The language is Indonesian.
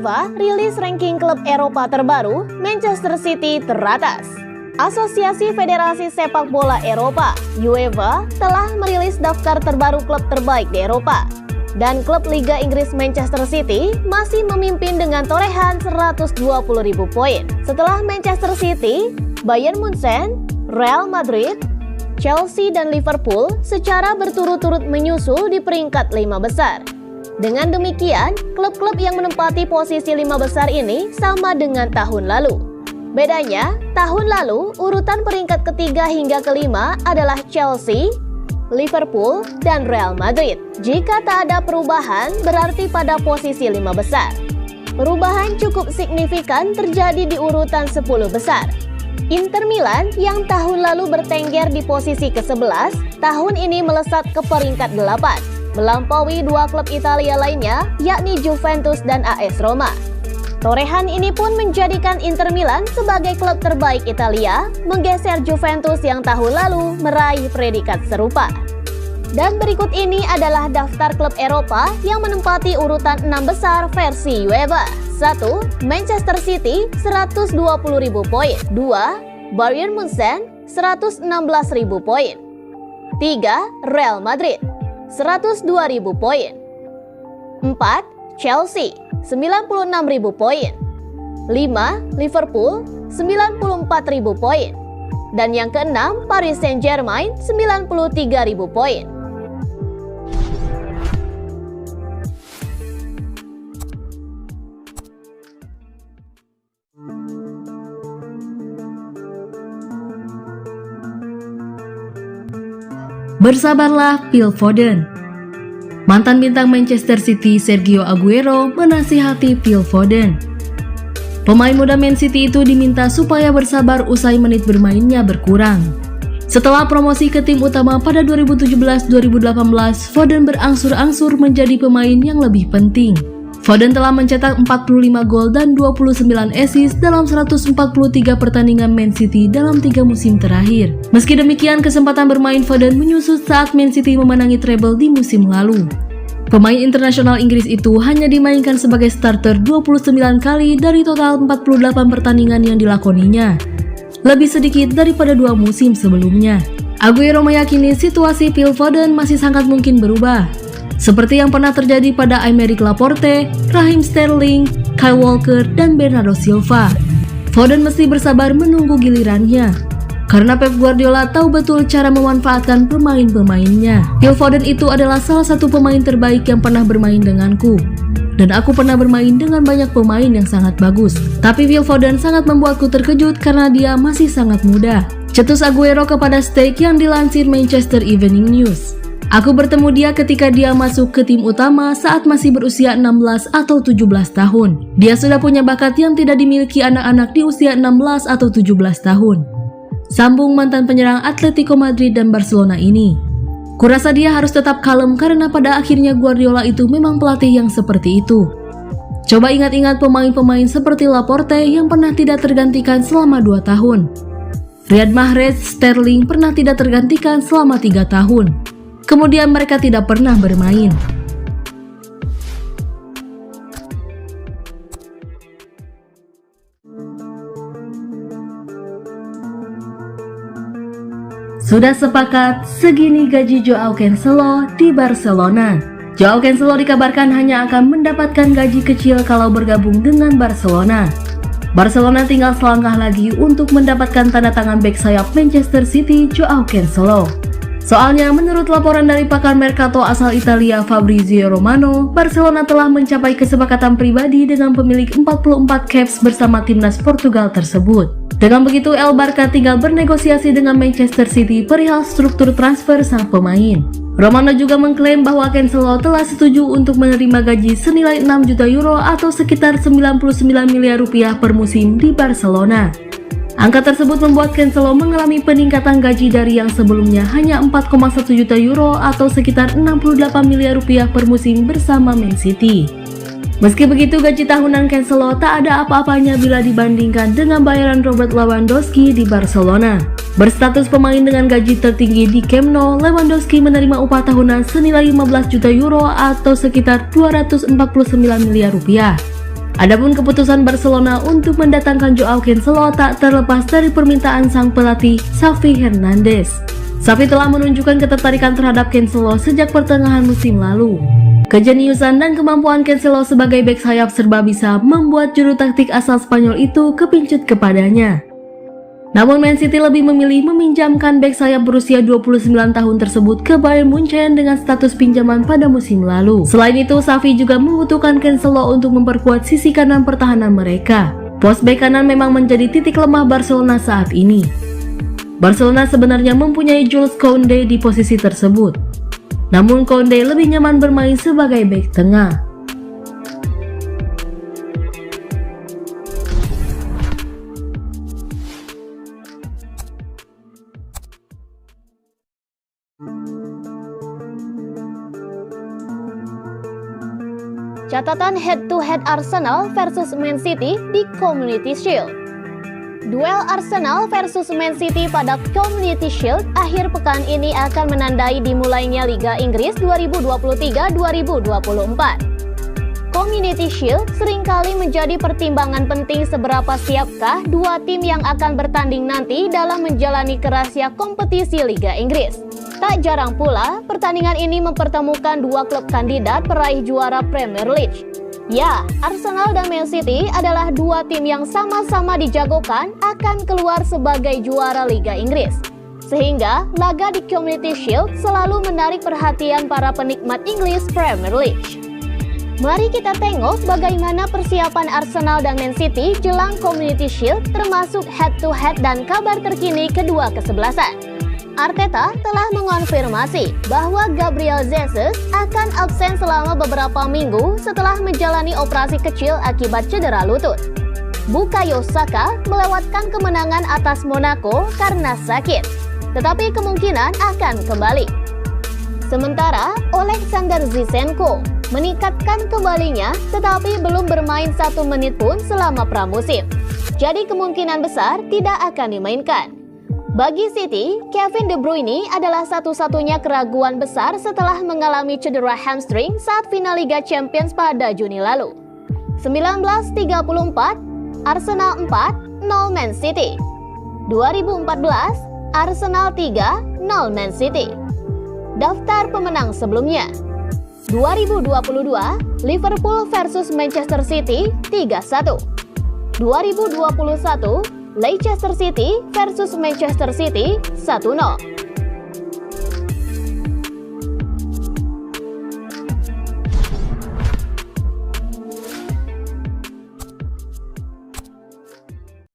UEFA rilis ranking klub Eropa terbaru, Manchester City teratas. Asosiasi Federasi Sepak Bola Eropa, UEFA, telah merilis daftar terbaru klub terbaik di Eropa. Dan klub Liga Inggris Manchester City masih memimpin dengan torehan 120.000 poin. Setelah Manchester City, Bayern Munchen, Real Madrid, Chelsea, dan Liverpool secara berturut-turut menyusul di peringkat 5 besar. Dengan demikian, klub-klub yang menempati posisi 5 besar ini sama dengan tahun lalu. Bedanya, tahun lalu urutan peringkat ketiga hingga kelima adalah Chelsea, Liverpool, dan Real Madrid. Jika tak ada perubahan, berarti pada posisi 5 besar. Perubahan cukup signifikan terjadi di urutan 10 besar. Inter Milan yang tahun lalu bertengger di posisi ke-11, tahun ini melesat ke peringkat 8, melampaui dua klub Italia lainnya, yakni Juventus dan AS Roma. Torehan ini pun menjadikan Inter Milan sebagai klub terbaik Italia, menggeser Juventus yang tahun lalu meraih predikat serupa. Dan berikut ini adalah daftar klub Eropa yang menempati urutan 6 besar versi UEFA. 1. Manchester City 120.000 poin. 2. Bayern Munchen 116.000 poin. 3. Real Madrid 102.000 poin. 4. Chelsea 96.000 poin. 5. Liverpool 94.000 poin. Dan yang keenam, Paris Saint-Germain 93.000 poin. Bersabarlah, Phil Foden. Mantan bintang Manchester City Sergio Aguero menasihati Phil Foden. Pemain muda Man City itu diminta supaya bersabar usai menit bermainnya berkurang. Setelah promosi ke tim utama pada 2017-2018, Foden berangsur-angsur menjadi pemain yang lebih penting. Foden telah mencetak 45 gol dan 29 assist dalam 143 pertandingan Man City dalam 3 musim terakhir. Meski demikian, kesempatan bermain Foden menyusut saat Man City memenangi treble di musim lalu. Pemain internasional Inggris itu hanya dimainkan sebagai starter 29 kali dari total 48 pertandingan yang dilakoninya, lebih sedikit daripada 2 musim sebelumnya. Aguero meyakini situasi Phil Foden masih sangat mungkin berubah, seperti yang pernah terjadi pada Aymeric Laporte, Raheem Sterling, Kyle Walker, dan Bernardo Silva. Foden mesti bersabar menunggu gilirannya, karena Pep Guardiola tahu betul cara memanfaatkan pemain-pemainnya. Phil Foden itu adalah salah satu pemain terbaik yang pernah bermain denganku, dan aku pernah bermain dengan banyak pemain yang sangat bagus. Tapi Phil Foden sangat membuatku terkejut karena dia masih sangat muda, cetus Aguero kepada Stake yang dilansir Manchester Evening News. Aku bertemu dia ketika dia masuk ke tim utama saat masih berusia 16 atau 17 tahun. Dia sudah punya bakat yang tidak dimiliki anak-anak di usia 16 atau 17 tahun. Sambung mantan penyerang Atletico Madrid dan Barcelona ini. Kurasa dia harus tetap kalem karena pada akhirnya Guardiola itu memang pelatih yang seperti itu. Coba ingat-ingat pemain-pemain seperti Laporte yang pernah tidak tergantikan selama 2 tahun. Riyad Mahrez, Sterling pernah tidak tergantikan selama 3 tahun. Kemudian mereka tidak pernah bermain. Sudah sepakat segini gaji Joao Cancelo di Barcelona. Joao Cancelo dikabarkan hanya akan mendapatkan gaji kecil kalau bergabung dengan Barcelona. Barcelona tinggal selangkah lagi untuk mendapatkan tanda tangan bek sayap Manchester City Joao Cancelo. Soalnya menurut laporan dari pakar Mercato asal Italia Fabrizio Romano, Barcelona telah mencapai kesepakatan pribadi dengan pemilik 44 caps bersama timnas Portugal tersebut. Dengan begitu, El Barca tinggal bernegosiasi dengan Manchester City perihal struktur transfer sang pemain. Romano juga mengklaim bahwa Cancelo telah setuju untuk menerima gaji senilai 6 juta euro atau sekitar 99 miliar rupiah per musim di Barcelona. Angka tersebut membuat Cancelo mengalami peningkatan gaji dari yang sebelumnya hanya 4,1 juta euro atau sekitar 68 miliar rupiah per musim bersama Man City. Meski begitu, gaji tahunan Cancelo tak ada apa-apanya bila dibandingkan dengan bayaran Robert Lewandowski di Barcelona. Berstatus pemain dengan gaji tertinggi di Camp Nou, Lewandowski menerima upah tahunan senilai 15 juta euro atau sekitar 249 miliar rupiah. Adapun keputusan Barcelona untuk mendatangkan Joao Cancelo tak terlepas dari permintaan sang pelatih Xavi Hernandez. Xavi telah menunjukkan ketertarikan terhadap Cancelo sejak pertengahan musim lalu. Kejeniusan dan kemampuan Cancelo sebagai bek sayap serba bisa membuat juru taktik asal Spanyol itu kepincut kepadanya. Namun Man City lebih memilih meminjamkan bek sayap berusia 29 tahun tersebut ke Bayern Munchen dengan status pinjaman pada musim lalu. Selain itu, Xavi juga membutuhkan Cancelo untuk memperkuat sisi kanan pertahanan mereka. Pos bek kanan memang menjadi titik lemah Barcelona saat ini. Barcelona sebenarnya mempunyai Jules Koundé di posisi tersebut. Namun Koundé lebih nyaman bermain sebagai bek tengah. Catatan head-to-head Arsenal versus Man City di Community Shield. Duel Arsenal versus Man City pada Community Shield akhir pekan ini akan menandai dimulainya Liga Inggris 2023-2024. Community Shield seringkali menjadi pertimbangan penting seberapa siapkah dua tim yang akan bertanding nanti dalam menjalani kerahsia kompetisi Liga Inggris. Tak jarang pula, pertandingan ini mempertemukan dua klub kandidat peraih juara Premier League. Ya, Arsenal dan Man City adalah dua tim yang sama-sama dijagokan akan keluar sebagai juara Liga Inggris. Sehingga, laga di Community Shield selalu menarik perhatian para penikmat English Premier League. Mari kita tengok bagaimana persiapan Arsenal dan Man City jelang Community Shield termasuk head-to-head dan kabar terkini kedua kesebelasan. Arteta telah mengonfirmasi bahwa Gabriel Jesus akan absen selama beberapa minggu setelah menjalani operasi kecil akibat cedera lutut. Bukayo Saka melewatkan kemenangan atas Monaco karena sakit, tetapi kemungkinan akan kembali. Sementara Alexander Zinchenko meningkatkan kembalinya tetapi belum bermain 1 menit pun selama pramusim. Jadi kemungkinan besar tidak akan dimainkan. Bagi City, Kevin De Bruyne adalah satu-satunya keraguan besar setelah mengalami cedera hamstring saat final Liga Champions pada Juni lalu. 1934, Arsenal 4, 0 Man City. 2014, Arsenal 3, 0 Man City. Daftar pemenang sebelumnya. 2022, Liverpool versus Manchester City 3-1. 2021, Leicester City versus Manchester City 1-0.